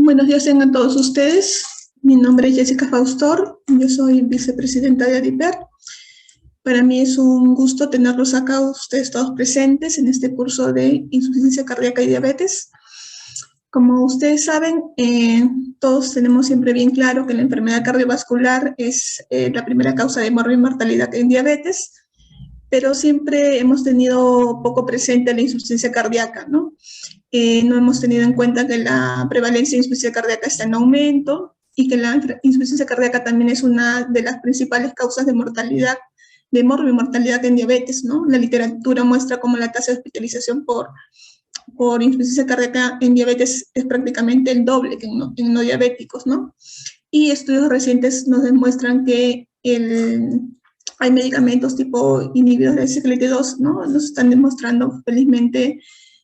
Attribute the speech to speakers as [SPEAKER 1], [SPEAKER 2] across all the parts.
[SPEAKER 1] Buenos días a todos ustedes. Mi nombre es Jessica Faustor, yo soy vicepresidenta de ADIPER. Para mí es un gusto tenerlos acá, ustedes todos presentes en este curso de insuficiencia cardíaca y diabetes. Como ustedes saben, todos tenemos siempre bien claro que la enfermedad cardiovascular es la primera causa de muerte y mortalidad en diabetes, pero siempre hemos tenido poco presente la insuficiencia cardíaca, ¿no? No hemos tenido en cuenta que la prevalencia de insuficiencia cardíaca está en aumento y que la insuficiencia cardíaca también es una de las principales causas de mortalidad, de morbimortalidad en diabetes, ¿no? La literatura muestra cómo la tasa de hospitalización por insuficiencia cardíaca en diabetes es prácticamente el doble que en no diabéticos, ¿no? Y estudios recientes nos demuestran que hay medicamentos tipo inhibidores de SGLT2, ¿no? Nos están demostrando felizmente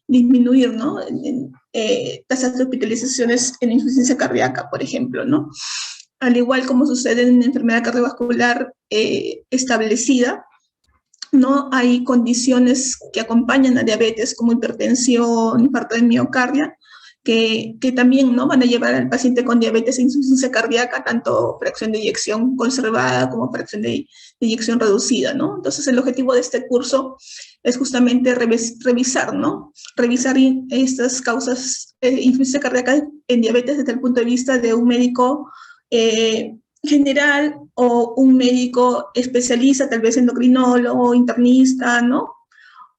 [SPEAKER 1] disminuir, ¿no? Tasas de hospitalizaciones en insuficiencia cardíaca, por ejemplo, ¿no? Al igual como sucede en enfermedad cardiovascular establecida, ¿no? Hay condiciones que acompañan a diabetes como hipertensión, infarto de miocardio, que también, ¿no? Van a llevar al paciente con diabetes e insuficiencia cardíaca, tanto fracción de eyección conservada como fracción de eyección reducida, ¿no? Entonces, el objetivo de este curso es justamente revisar, ¿no? Revisar estas causas de insuficiencia cardíaca en diabetes desde el punto de vista de un médico general o un médico especialista, tal vez endocrinólogo, internista, ¿no?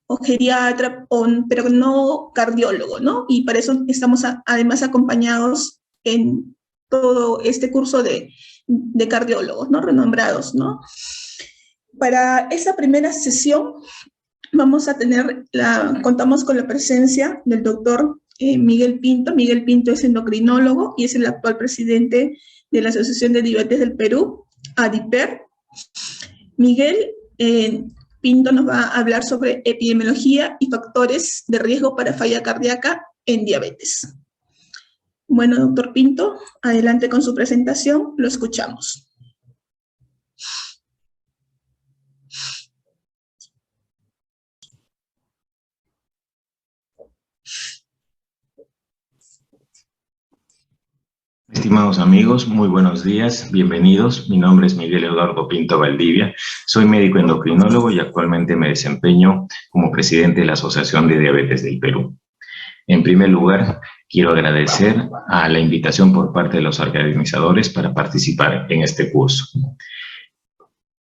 [SPEAKER 1] O geriatra, pero no cardiólogo, ¿no? Y para eso estamos además acompañados en todo este curso de cardiólogos, ¿no? Renombrados, ¿no? Para esta primera sesión vamos a contamos con la presencia del doctor Miguel Pinto. Miguel Pinto es endocrinólogo y es el actual presidente de la Asociación de Diabetes del Perú, ADIPER. Miguel Pinto nos va a hablar sobre epidemiología y factores de riesgo para falla cardíaca en diabetes. Bueno, doctor Pinto, adelante con su presentación, lo escuchamos.
[SPEAKER 2] Estimados amigos, muy buenos días, bienvenidos. Mi nombre es Miguel Eduardo Pinto Valdivia, soy médico endocrinólogo y actualmente me desempeño como presidente de la Asociación de Diabetes del Perú. En primer lugar, quiero agradecer a la invitación por parte de los organizadores para participar en este curso.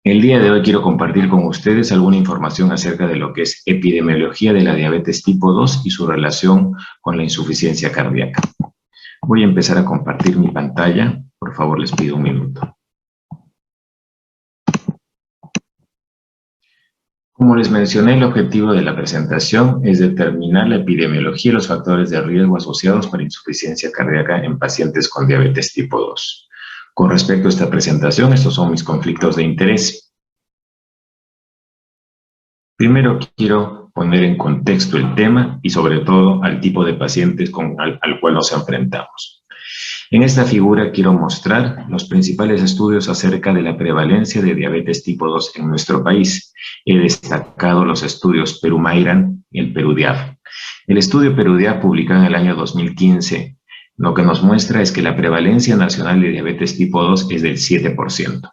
[SPEAKER 2] El día de hoy quiero compartir con ustedes alguna información acerca de lo que es epidemiología de la diabetes tipo 2 y su relación con la insuficiencia cardíaca. Voy a empezar a compartir mi pantalla. Por favor, les pido un minuto. Como les mencioné, el objetivo de la presentación es determinar la epidemiología y los factores de riesgo asociados para insuficiencia cardíaca en pacientes con diabetes tipo 2. Con respecto a esta presentación, estos son mis conflictos de interés. Primero quiero poner en contexto el tema y sobre todo al tipo de pacientes al cual nos enfrentamos. En esta figura quiero mostrar los principales estudios acerca de la prevalencia de diabetes tipo 2 en nuestro país. He destacado los estudios Perú-Mayran y el Perú-DIAF. El estudio Perú-DIAF, publicado en el año 2015, lo que nos muestra es que la prevalencia nacional de diabetes tipo 2 es del 7%.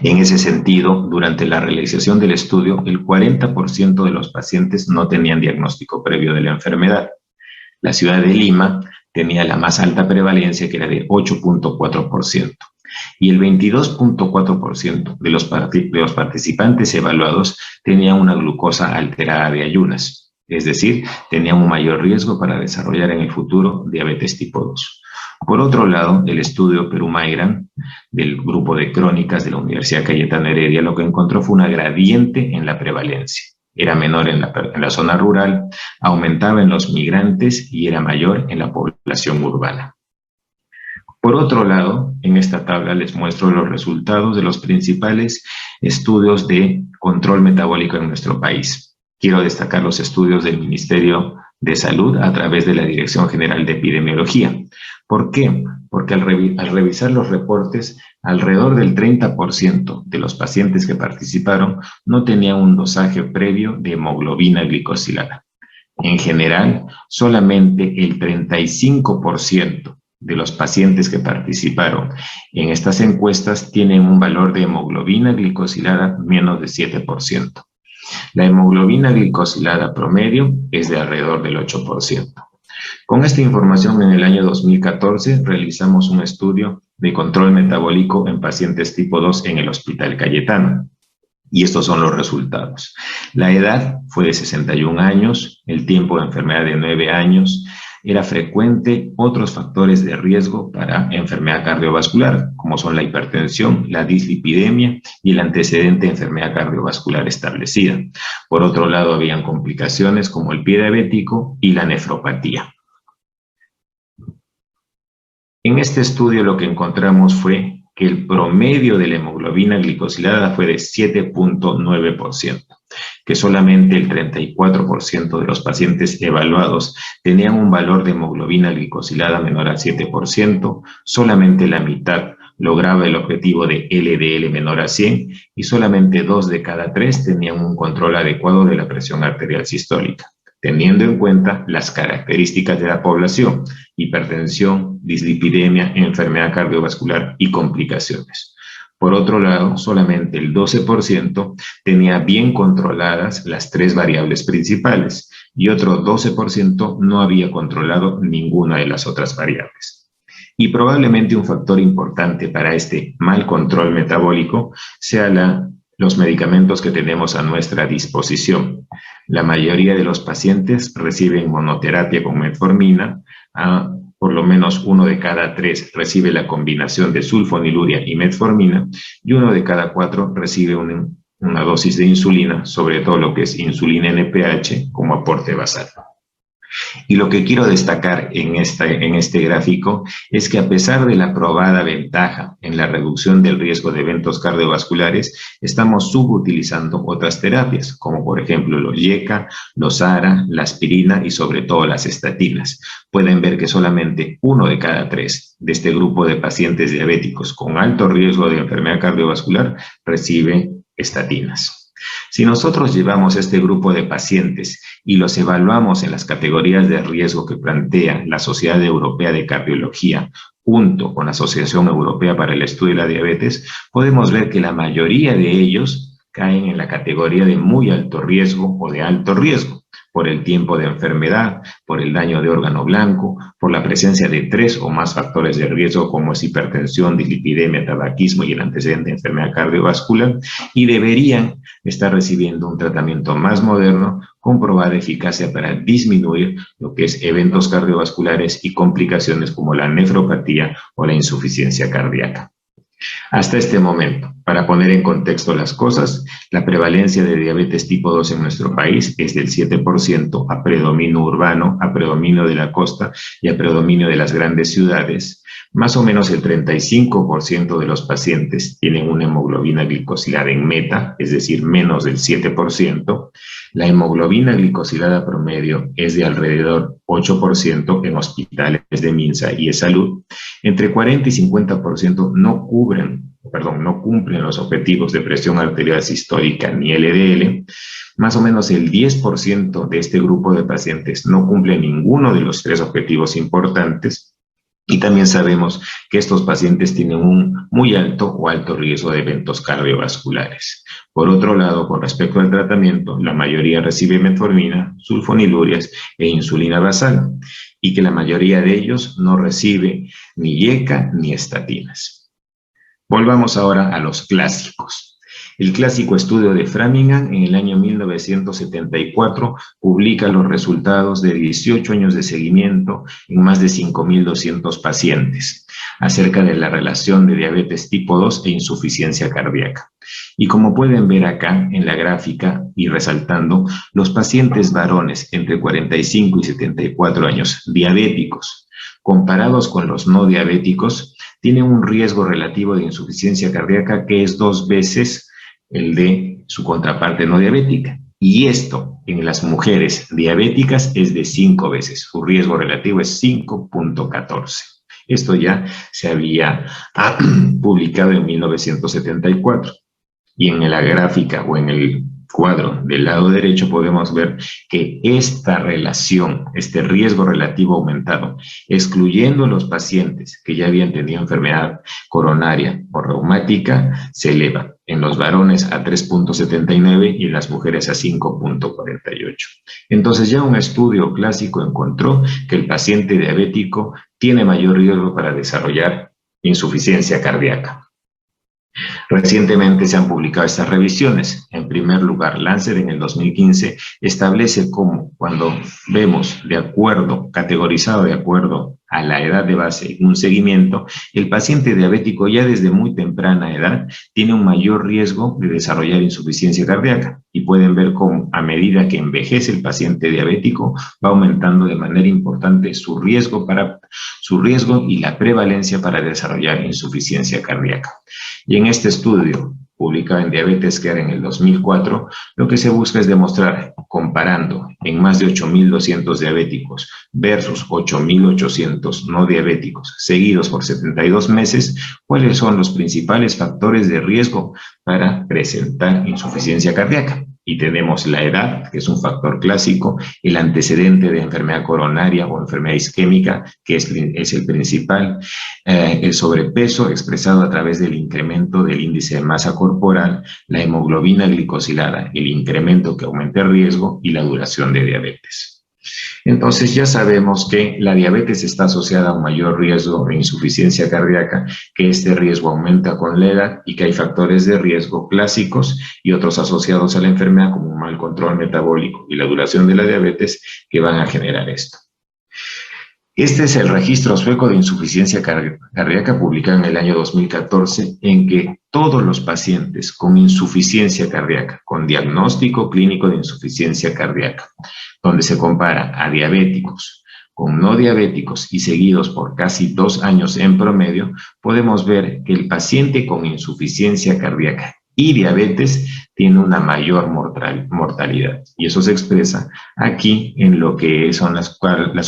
[SPEAKER 2] En ese sentido, durante la realización del estudio, el 40% de los pacientes no tenían diagnóstico previo de la enfermedad. La ciudad de Lima tenía la más alta prevalencia, que era de 8.4%, y el 22.4% de los participantes evaluados tenían una glucosa alterada de ayunas, es decir, tenían un mayor riesgo para desarrollar en el futuro diabetes tipo 2. Por otro lado, el estudio Perú-Mayran del grupo de crónicas de la Universidad Cayetano Heredia lo que encontró fue una gradiente en la prevalencia. Era menor en la zona rural, aumentaba en los migrantes y era mayor en la población urbana. Por otro lado, en esta tabla les muestro los resultados de los principales estudios de control metabólico en nuestro país. Quiero destacar los estudios del Ministerio de Salud a través de la Dirección General de Epidemiología. ¿Por qué? Porque al revisar los reportes, alrededor del 30% de los pacientes que participaron no tenían un dosaje previo de hemoglobina glicosilada. En general, solamente el 35% de los pacientes que participaron en estas encuestas tienen un valor de hemoglobina glicosilada menos de 7%. La hemoglobina glicosilada promedio es de alrededor del 8%. Con esta información, en el año 2014 realizamos un estudio de control metabólico en pacientes tipo 2 en el Hospital Cayetano. Y estos son los resultados. La edad fue de 61 años, el tiempo de enfermedad de 9 años, era frecuente otros factores de riesgo para enfermedad cardiovascular, como son la hipertensión, la dislipidemia y el antecedente de enfermedad cardiovascular establecida. Por otro lado, habían complicaciones como el pie diabético y la nefropatía. En este estudio lo que encontramos fue que el promedio de la hemoglobina glicosilada fue de 7.9%, que solamente el 34% de los pacientes evaluados tenían un valor de hemoglobina glicosilada menor al 7%, solamente la mitad lograba el objetivo de LDL menor a 100 y solamente 2 de cada 3 tenían un control adecuado de la presión arterial sistólica, teniendo en cuenta las características de la población: hipertensión, dislipidemia, enfermedad cardiovascular y complicaciones. Por otro lado, solamente el 12% tenía bien controladas las 3 variables principales y otro 12% no había controlado ninguna de las otras variables. Y probablemente un factor importante para este mal control metabólico sea los medicamentos que tenemos a nuestra disposición. La mayoría de los pacientes reciben monoterapia con metformina, por lo menos 1 de cada 3 recibe la combinación de sulfonilurea y metformina, y 1 de cada 4 recibe una dosis de insulina, sobre todo lo que es insulina NPH, como aporte basal. Y lo que quiero destacar en este gráfico es que a pesar de la probada ventaja en la reducción del riesgo de eventos cardiovasculares, estamos subutilizando otras terapias, como por ejemplo los YECA, los ARA, la aspirina y sobre todo las estatinas. Pueden ver que solamente 1 de cada 3 de este grupo de pacientes diabéticos con alto riesgo de enfermedad cardiovascular recibe estatinas. Si nosotros llevamos este grupo de pacientes y los evaluamos en las categorías de riesgo que plantea la Sociedad Europea de Cardiología, junto con la Asociación Europea para el Estudio de la Diabetes, podemos ver que la mayoría de ellos caen en la categoría de muy alto riesgo o de alto riesgo, por el tiempo de enfermedad, por el daño de órgano blanco, por la presencia de 3 o más factores de riesgo como es hipertensión, dislipidemia, tabaquismo y el antecedente de enfermedad cardiovascular, y deberían estar recibiendo un tratamiento más moderno con probada eficacia para disminuir lo que es eventos cardiovasculares y complicaciones como la nefropatía o la insuficiencia cardíaca. Hasta este momento, para poner en contexto las cosas, la prevalencia de diabetes tipo 2 en nuestro país es del 7% a predominio urbano, a predominio de la costa y a predominio de las grandes ciudades. Más o menos el 35% de los pacientes tienen una hemoglobina glicosilada en meta, es decir, menos del 7%. La hemoglobina glicosilada promedio es de alrededor 8% en hospitales de Minsa y eSalud. Entre 40 y 50% no cumplen los objetivos de presión arterial sistólica ni LDL. Más o menos el 10% de este grupo de pacientes no cumple ninguno de los 3 objetivos importantes. Y también sabemos que estos pacientes tienen un muy alto o alto riesgo de eventos cardiovasculares. Por otro lado, con respecto al tratamiento, la mayoría recibe metformina, sulfonilurias e insulina basal, y que la mayoría de ellos no recibe ni YECA ni estatinas. Volvamos ahora a los clásicos. El clásico estudio de Framingham en el año 1974 publica los resultados de 18 años de seguimiento en más de 5.200 pacientes acerca de la relación de diabetes tipo 2 e insuficiencia cardíaca. Y como pueden ver acá en la gráfica y resaltando, los pacientes varones entre 45 y 74 años diabéticos comparados con los no diabéticos tienen un riesgo relativo de insuficiencia cardíaca que es 2 veces el de su contraparte no diabética. Y esto en las mujeres diabéticas es de 5 veces. Su riesgo relativo es 5.14. Esto ya se había publicado en 1974. Y en la gráfica o en el cuadro del lado derecho podemos ver que esta relación, este riesgo relativo aumentado, excluyendo los pacientes que ya habían tenido enfermedad coronaria o reumática, se eleva en los varones a 3.79 y en las mujeres a 5.48. Entonces ya un estudio clásico encontró que el paciente diabético tiene mayor riesgo para desarrollar insuficiencia cardíaca. Recientemente se han publicado estas revisiones. En primer lugar, Lancet en el 2015 establece cómo cuando vemos de acuerdo, categorizado de acuerdo a la edad de base un seguimiento, el paciente diabético ya desde muy temprana edad tiene un mayor riesgo de desarrollar insuficiencia cardíaca. Y pueden ver cómo a medida que envejece el paciente diabético va aumentando de manera importante su riesgo y la prevalencia para desarrollar insuficiencia cardíaca. Y en este estudio, publicado en Diabetes Care en el 2004, lo que se busca es demostrar, comparando en más de 8.200 diabéticos versus 8.800 no diabéticos, seguidos por 72 meses, cuáles son los principales factores de riesgo para presentar insuficiencia cardíaca. Y tenemos la edad, que es un factor clásico, el antecedente de enfermedad coronaria o enfermedad isquémica, que es el principal, el sobrepeso expresado a través del incremento del índice de masa corporal, la hemoglobina glicosilada, el incremento que aumenta el riesgo y la duración de diabetes. Entonces ya sabemos que la diabetes está asociada a un mayor riesgo de insuficiencia cardíaca, que este riesgo aumenta con la edad y que hay factores de riesgo clásicos y otros asociados a la enfermedad como un mal control metabólico y la duración de la diabetes que van a generar esto. Este es el registro sueco de insuficiencia cardíaca publicado en el año 2014, en que todos los pacientes con insuficiencia cardíaca, con diagnóstico clínico de insuficiencia cardíaca, donde se compara a diabéticos con no diabéticos y seguidos por casi 2 años en promedio, podemos ver que el paciente con insuficiencia cardíaca y diabetes tiene una mayor mortalidad. Y eso se expresa aquí en lo que son las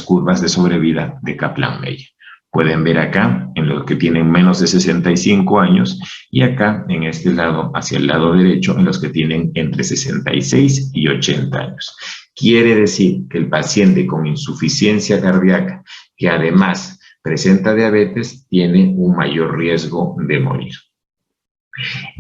[SPEAKER 2] curvas de sobrevida de Kaplan-Meier. Pueden ver acá en los que tienen menos de 65 años y acá en este lado, hacia el lado derecho, en los que tienen entre 66 y 80 años. Quiere decir que el paciente con insuficiencia cardíaca, que además presenta diabetes, tiene un mayor riesgo de morir.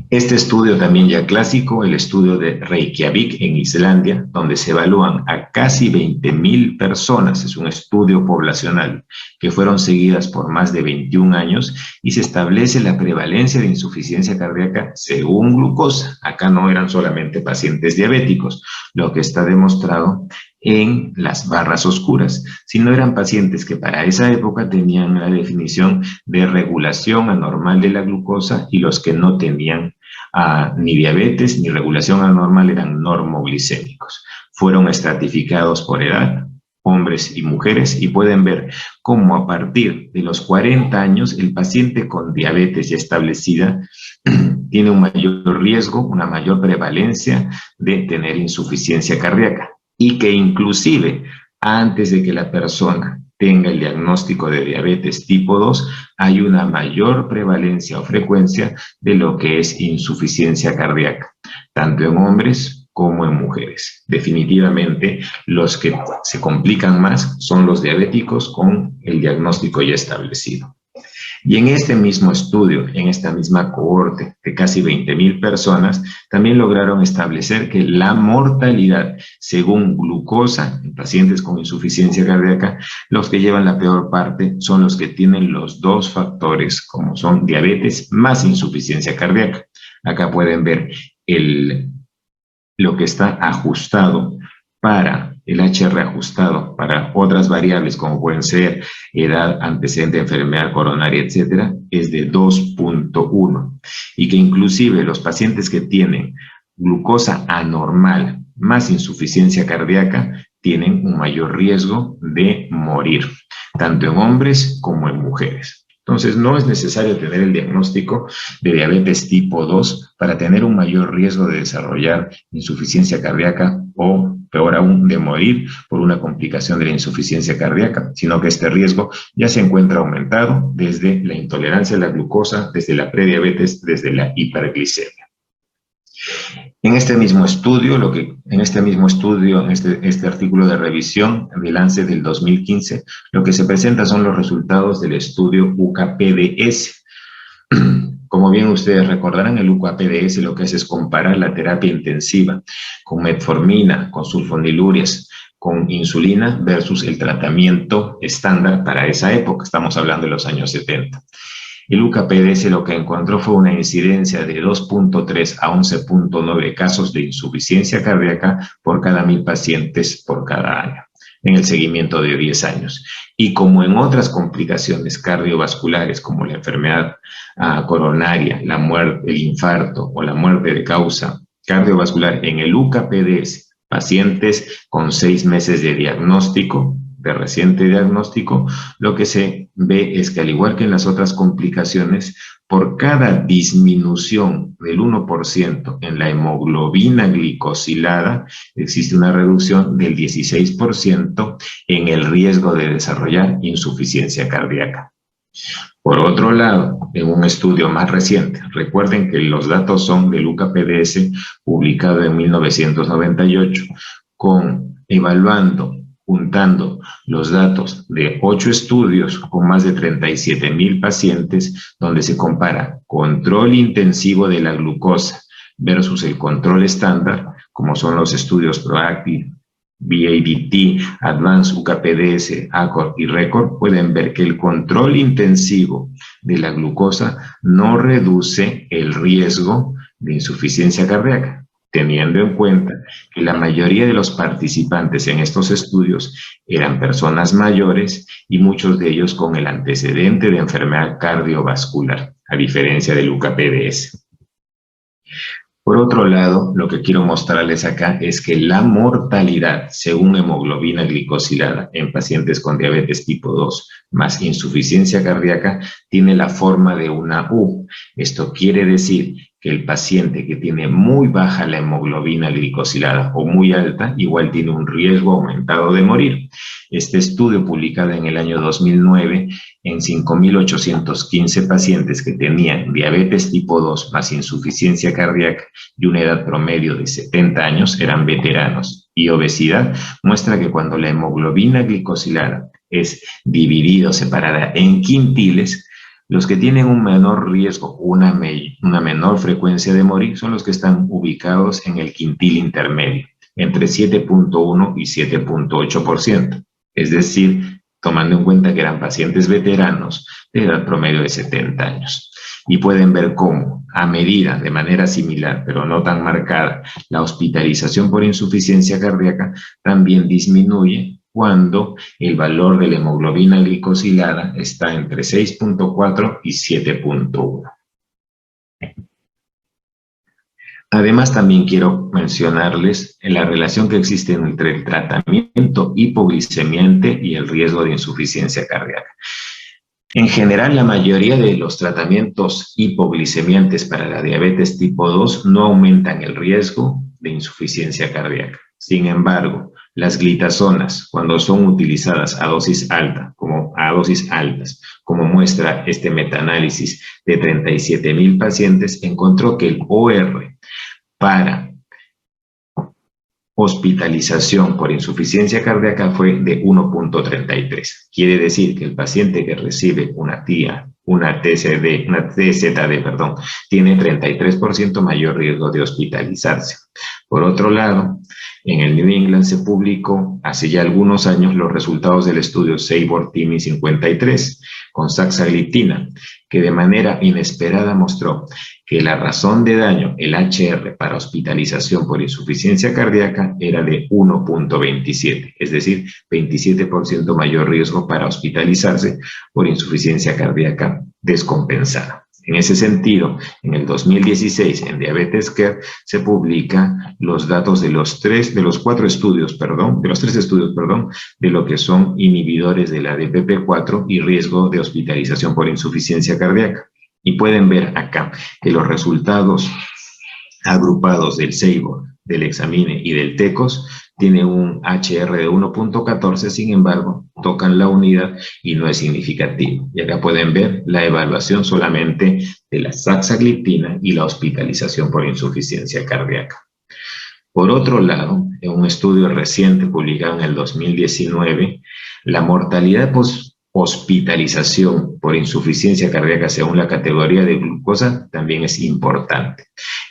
[SPEAKER 2] Este estudio también ya clásico, el estudio de Reykjavik en Islandia, donde se evalúan a casi 20.000 personas, es un estudio poblacional, que fueron seguidas por más de 21 años y se establece la prevalencia de insuficiencia cardíaca según glucosa. Acá no eran solamente pacientes diabéticos, lo que está demostrado en las barras oscuras, sino eran pacientes que para esa época tenían la definición de regulación anormal de la glucosa y los que no tenían ni diabetes ni regulación anormal eran normoglicémicos. Fueron estratificados por edad, hombres y mujeres, y pueden ver cómo a partir de los 40 años el paciente con diabetes ya establecida tiene un mayor riesgo, una mayor prevalencia de tener insuficiencia cardíaca. Y que inclusive antes de que la persona tenga el diagnóstico de diabetes tipo 2, hay una mayor prevalencia o frecuencia de lo que es insuficiencia cardíaca, tanto en hombres como en mujeres. Definitivamente, los que se complican más son los diabéticos con el diagnóstico ya establecido. Y en este mismo estudio, en esta misma cohorte de casi 20.000 personas, también lograron establecer que la mortalidad según glucosa en pacientes con insuficiencia cardíaca, los que llevan la peor parte son los que tienen los dos factores, como son diabetes más insuficiencia cardíaca. Acá pueden ver lo que está ajustado para el HR ajustado para otras variables como pueden ser edad, antecedente de enfermedad coronaria, etcétera, es de 2.1 y que inclusive los pacientes que tienen glucosa anormal más insuficiencia cardíaca tienen un mayor riesgo de morir, tanto en hombres como en mujeres. Entonces, no es necesario tener el diagnóstico de diabetes tipo 2 para tener un mayor riesgo de desarrollar insuficiencia cardíaca o, peor aún, de morir por una complicación de la insuficiencia cardíaca, sino que este riesgo ya se encuentra aumentado desde la intolerancia a la glucosa, desde la prediabetes, desde la hiperglicemia. En este mismo estudio, este artículo de revisión de Lancet del 2015, lo que se presenta son los resultados del estudio UCA-PDS. Como bien ustedes recordarán, el UCA-PDS lo que hace es comparar la terapia intensiva con metformina, con sulfonilurias, con insulina versus el tratamiento estándar para esa época. Estamos hablando de los años 70. El UCA-PDS lo que encontró fue una incidencia de 2.3 a 11.9 casos de insuficiencia cardíaca por cada 1.000 pacientes por cada año, en el seguimiento de 10 años. Y como en otras complicaciones cardiovasculares, como la enfermedad coronaria, la muerte, el infarto o la muerte de causa cardiovascular, en el UCA-PDS, pacientes con 6 meses de diagnóstico, de reciente diagnóstico, lo que se ve es que al igual que en las otras complicaciones, por cada disminución del 1% en la hemoglobina glicosilada, existe una reducción del 16% en el riesgo de desarrollar insuficiencia cardíaca. Por otro lado, en un estudio más reciente, recuerden que los datos son del UCA-PDS publicado en 1998, juntando los datos de 8 estudios con más de 37.000 pacientes, donde se compara control intensivo de la glucosa versus el control estándar, como son los estudios PROACTIVE, BADT, Advanced UCA-PDS, ACCORD y RECORD, pueden ver que el control intensivo de la glucosa no reduce el riesgo de insuficiencia cardíaca, teniendo en cuenta que la mayoría de los participantes en estos estudios eran personas mayores y muchos de ellos con el antecedente de enfermedad cardiovascular, a diferencia del UCA-PDS. Por otro lado, lo que quiero mostrarles acá es que la mortalidad según hemoglobina glicosilada en pacientes con diabetes tipo 2 más insuficiencia cardíaca tiene la forma de una U. Esto quiere decir que el paciente que tiene muy baja la hemoglobina glicosilada o muy alta, igual tiene un riesgo aumentado de morir. Este estudio, publicado en el año 2009, en 5.815 pacientes que tenían diabetes tipo 2 más insuficiencia cardíaca y una edad promedio de 70 años, eran veteranos, y obesidad, muestra que cuando la hemoglobina glicosilada es dividida o separada en quintiles, los que tienen un menor riesgo, una menor frecuencia de morir, son los que están ubicados en el quintil intermedio, entre 7.1 y 7.8%. Es decir, tomando en cuenta que eran pacientes veteranos de edad promedio de 70 años. Y pueden ver cómo, a medida, de manera similar, pero no tan marcada, la hospitalización por insuficiencia cardíaca también disminuye cuando el valor de la hemoglobina glicosilada está entre 6.4 y 7.1. Además, también quiero mencionarles la relación que existe entre el tratamiento hipoglicemiante y el riesgo de insuficiencia cardíaca. En general, la mayoría de los tratamientos hipoglicemiantes para la diabetes tipo 2 no aumentan el riesgo de insuficiencia cardíaca. Sin embargo, las glitazonas, cuando son utilizadas a dosis altas, como muestra este metaanálisis de 37.000 pacientes, encontró que el OR para hospitalización por insuficiencia cardíaca fue de 1.33. Quiere decir que el paciente que recibe una TZD, tiene 33% mayor riesgo de hospitalizarse. Por otro lado, en el New England se publicó hace ya algunos años los resultados del estudio SABOR-TIMI 53 con saxagliptina, que de manera inesperada mostró que la razón de daño, el HR para hospitalización por insuficiencia cardíaca, era de 1.27, es decir, 27% mayor riesgo para hospitalizarse por insuficiencia cardíaca descompensada. En ese sentido, en el 2016, en Diabetes Care, se publican los datos de los tres estudios, de lo que son inhibidores de la DPP4 y riesgo de hospitalización por insuficiencia cardíaca. Y pueden ver acá que los resultados agrupados del SABOR, del Examine y del TECOS tiene un HR de 1.14, sin embargo, tocan la unidad y no es significativo. Y acá pueden ver la evaluación solamente de la saxagliptina y la hospitalización por insuficiencia cardíaca. Por otro lado, en un estudio reciente publicado en el 2019, la mortalidad hospitalización por insuficiencia cardíaca según la categoría de glucosa también es importante.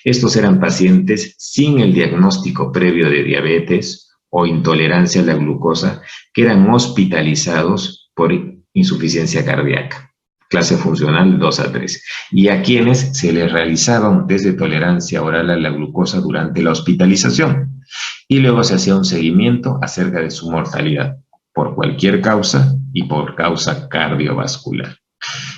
[SPEAKER 2] Estos eran pacientes sin el diagnóstico previo de diabetes o intolerancia a la glucosa que eran hospitalizados por insuficiencia cardíaca, clase funcional 2 a 3, y a quienes se les realizaba un test de tolerancia oral a la glucosa durante la hospitalización y luego se hacía un seguimiento acerca de su mortalidad por cualquier causa y por causa cardiovascular.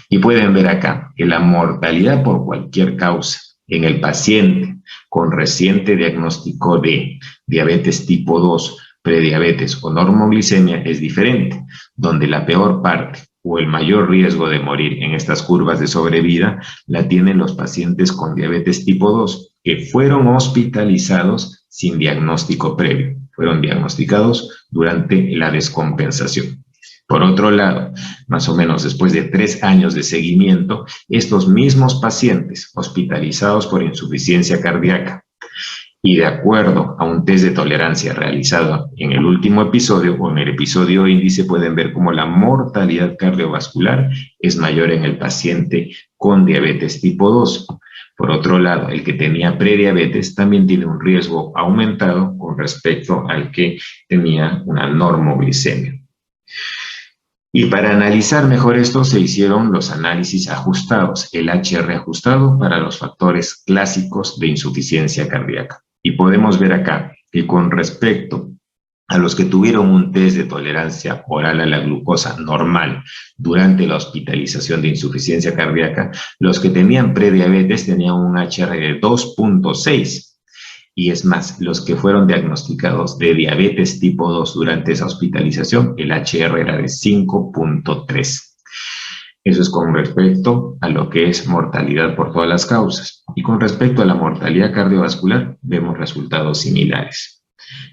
[SPEAKER 2] Y pueden ver acá que la mortalidad por cualquier causa en el paciente con reciente diagnóstico de diabetes tipo 2, prediabetes o normoglicemia es diferente, donde la peor parte o el mayor riesgo de morir en estas curvas de sobrevida la tienen los pacientes con diabetes tipo 2 que fueron hospitalizados sin diagnóstico previo, fueron diagnosticados durante la descompensación. Por otro lado, más o menos después de 3 años de seguimiento, estos mismos pacientes hospitalizados por insuficiencia cardíaca y de acuerdo a un test de tolerancia realizado en el último episodio o en el episodio índice, pueden ver cómo la mortalidad cardiovascular es mayor en el paciente con diabetes tipo 2. Por otro lado, el que tenía prediabetes también tiene un riesgo aumentado con respecto al que tenía una normoglicemia. Y para analizar mejor esto se hicieron los análisis ajustados, el HR ajustado para los factores clásicos de insuficiencia cardíaca. Y podemos ver acá que con respecto a los que tuvieron un test de tolerancia oral a la glucosa normal durante la hospitalización de insuficiencia cardíaca, los que tenían prediabetes tenían un HR de 2.6. Y es más, los que fueron diagnosticados de diabetes tipo 2 durante esa hospitalización, el HR era de 5.3. Eso es con respecto a lo que es mortalidad por todas las causas. Y con respecto a la mortalidad cardiovascular, vemos resultados similares.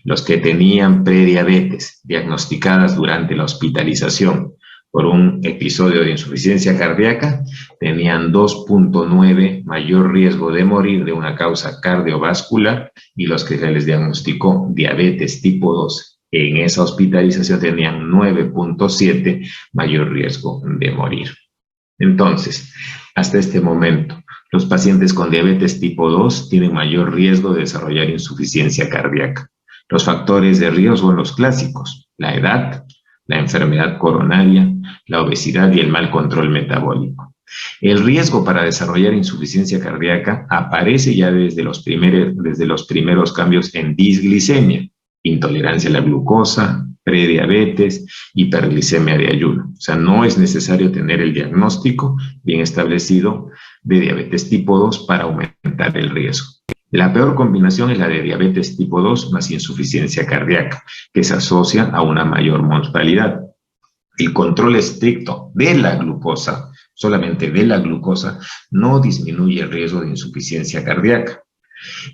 [SPEAKER 2] Los que tenían prediabetes diagnosticadas durante la hospitalización por un episodio de insuficiencia cardíaca tenían 2.9 mayor riesgo de morir de una causa cardiovascular, y los que se les diagnosticó diabetes tipo 2 en esa hospitalización tenían 9.7 mayor riesgo de morir. Entonces, hasta este momento, los pacientes con diabetes tipo 2 tienen mayor riesgo de desarrollar insuficiencia cardíaca. Los factores de riesgo son los clásicos: la edad, la enfermedad coronaria, la obesidad y el mal control metabólico. El riesgo para desarrollar insuficiencia cardíaca aparece ya desde los primeros cambios en disglicemia, intolerancia a la glucosa, prediabetes, hiperglicemia de ayuno. O sea, no es necesario tener el diagnóstico bien establecido de diabetes tipo 2 para aumentar el riesgo. La peor combinación es la de diabetes tipo 2 más insuficiencia cardíaca, que se asocia a una mayor mortalidad. El control estricto de la glucosa, solamente de la glucosa, no disminuye el riesgo de insuficiencia cardíaca.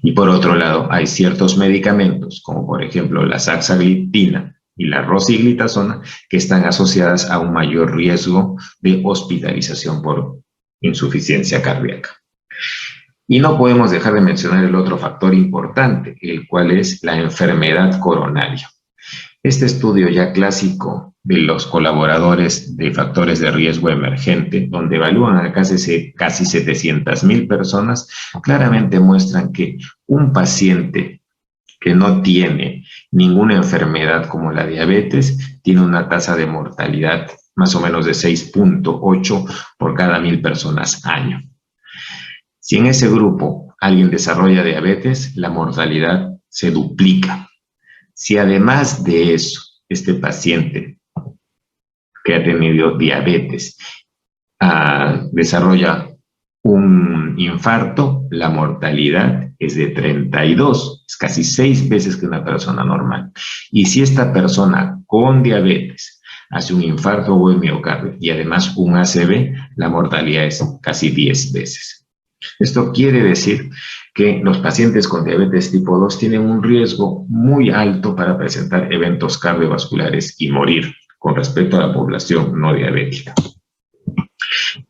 [SPEAKER 2] Y por otro lado, hay ciertos medicamentos, como por ejemplo la saxagliptina y la rosiglitazona, que están asociadas a un mayor riesgo de hospitalización por insuficiencia cardíaca. Y no podemos dejar de mencionar el otro factor importante, el cual es la enfermedad coronaria. Este estudio ya clásico de los colaboradores de factores de riesgo emergente, donde evalúan a casi 700,000 personas, claramente muestran que un paciente que no tiene ninguna enfermedad como la diabetes tiene una tasa de mortalidad más o menos de 6.8 por cada 1,000 personas año. Si en ese grupo alguien desarrolla diabetes, la mortalidad se duplica. Si además de eso, este paciente que ha tenido diabetes desarrolla un infarto, la mortalidad es de 32, es casi 6 veces que una persona normal. Y si esta persona con diabetes hace un infarto o un miocardio y además un ACV, la mortalidad es casi 10 veces. Esto quiere decir que los pacientes con diabetes tipo 2 tienen un riesgo muy alto para presentar eventos cardiovasculares y morir con respecto a la población no diabética.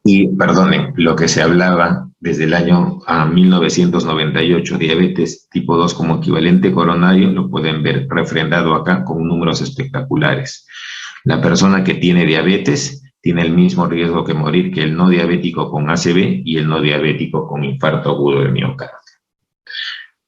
[SPEAKER 2] Y perdonen, lo que se hablaba desde el año 1998, diabetes tipo 2 como equivalente coronario, lo pueden ver refrendado acá con números espectaculares. La persona que tiene diabetes tiene el mismo riesgo que morir que el no diabético con ACV y el no diabético con infarto agudo de miocardio.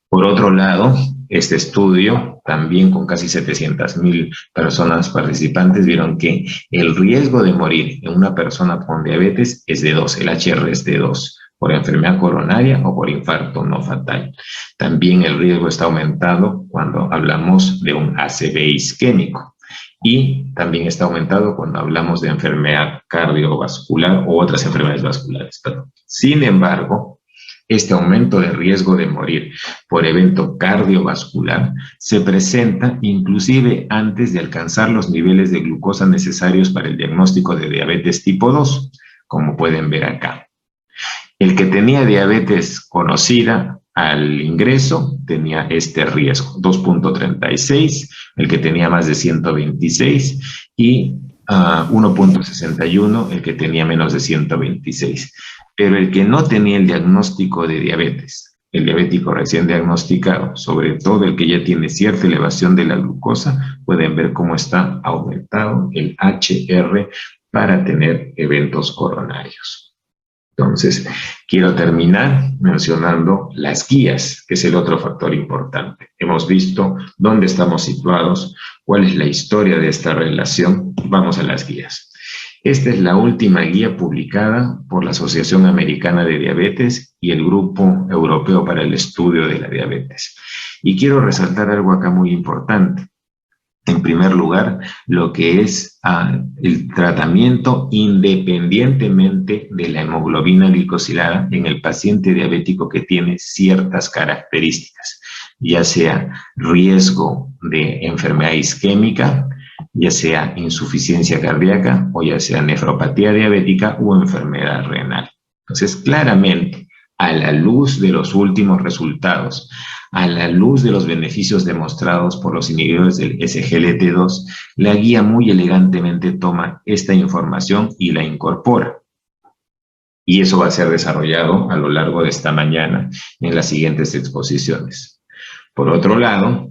[SPEAKER 2] Por otro lado, este estudio, también con casi 700,000 personas participantes, vieron que el riesgo de morir en una persona con diabetes es de 2, el HR es de 2, por enfermedad coronaria o por infarto no fatal. También el riesgo está aumentado cuando hablamos de un ACV isquémico. Y también está aumentado cuando hablamos de enfermedad cardiovascular o otras enfermedades vasculares. Sin embargo, este aumento de riesgo de morir por evento cardiovascular se presenta inclusive antes de alcanzar los niveles de glucosa necesarios para el diagnóstico de diabetes tipo 2, como pueden ver acá. El que tenía diabetes conocida al ingreso tenía este riesgo, 2.36, el que tenía más de 126 y 1.61 el que tenía menos de 126. Pero el que no tenía el diagnóstico de diabetes, el diabético recién diagnosticado, sobre todo el que ya tiene cierta elevación de la glucosa, pueden ver cómo está aumentado el HR para tener eventos coronarios. Entonces, quiero terminar mencionando las guías, que es el otro factor importante. Hemos visto dónde estamos situados, cuál es la historia de esta relación. Vamos a las guías. Esta es la última guía publicada por la Asociación Americana de Diabetes y el Grupo Europeo para el Estudio de la Diabetes. Y quiero resaltar algo acá muy importante. En primer lugar, lo que es el tratamiento independientemente de la hemoglobina glicosilada en el paciente diabético que tiene ciertas características, ya sea riesgo de enfermedad isquémica, ya sea insuficiencia cardíaca o ya sea nefropatía diabética o enfermedad renal. Entonces, claramente, a la luz de los últimos resultados, a la luz de los beneficios demostrados por los inhibidores del SGLT2, la guía muy elegantemente toma esta información y la incorpora. Y eso va a ser desarrollado a lo largo de esta mañana en las siguientes exposiciones. Por otro lado,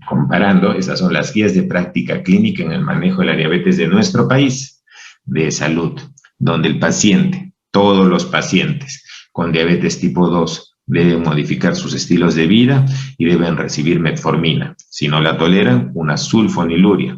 [SPEAKER 2] comparando, esas son las guías de práctica clínica en el manejo de la diabetes de nuestro país de salud, donde el paciente, todos los pacientes con diabetes tipo 2 deben modificar sus estilos de vida y deben recibir metformina. Si no la toleran, una sulfoniluria.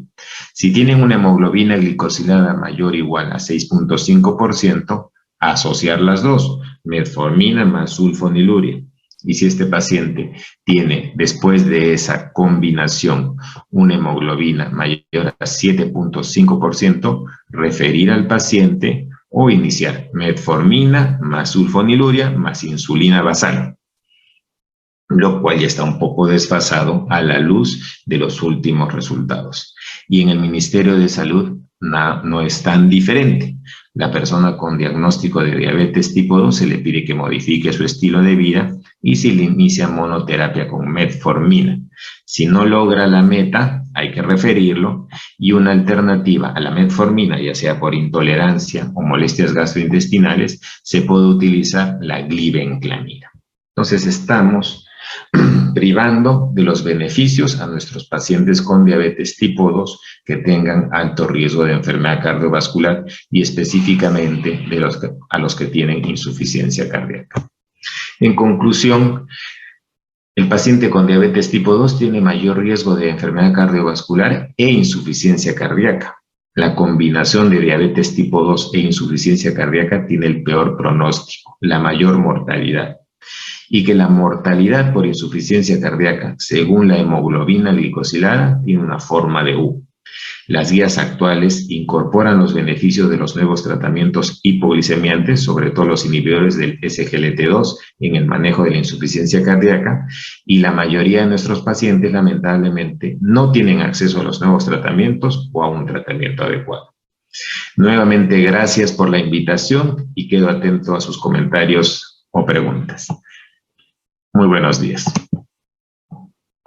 [SPEAKER 2] Si tienen una hemoglobina glicosilada mayor o igual a 6.5%, asociar las dos, metformina más sulfoniluria. Y si este paciente tiene, después de esa combinación, una hemoglobina mayor a 7.5%, referir al paciente o iniciar metformina más sulfoniluria más insulina basal, lo cual ya está un poco desfasado a la luz de los últimos resultados. Y en el Ministerio de Salud no es tan diferente. La persona con diagnóstico de diabetes tipo 2 se le pide que modifique su estilo de vida y se le inicia monoterapia con metformina. Si no logra la meta, hay que referirlo, y una alternativa a la metformina, ya sea por intolerancia o molestias gastrointestinales, se puede utilizar la glibenclamida. Entonces estamos privando de los beneficios a nuestros pacientes con diabetes tipo 2 que tengan alto riesgo de enfermedad cardiovascular y específicamente a los que tienen insuficiencia cardíaca. En conclusión, el paciente con diabetes tipo 2 tiene mayor riesgo de enfermedad cardiovascular e insuficiencia cardíaca. La combinación de diabetes tipo 2 e insuficiencia cardíaca tiene el peor pronóstico, la mayor mortalidad. Y que la mortalidad por insuficiencia cardíaca, según la hemoglobina glicosilada, tiene una forma de U. Las guías actuales incorporan los beneficios de los nuevos tratamientos hipoglicemiantes, sobre todo los inhibidores del SGLT2 en el manejo de la insuficiencia cardíaca, y la mayoría de nuestros pacientes lamentablemente no tienen acceso a los nuevos tratamientos o a un tratamiento adecuado. Nuevamente, gracias por la invitación y quedo atento a sus comentarios o preguntas. Muy buenos días.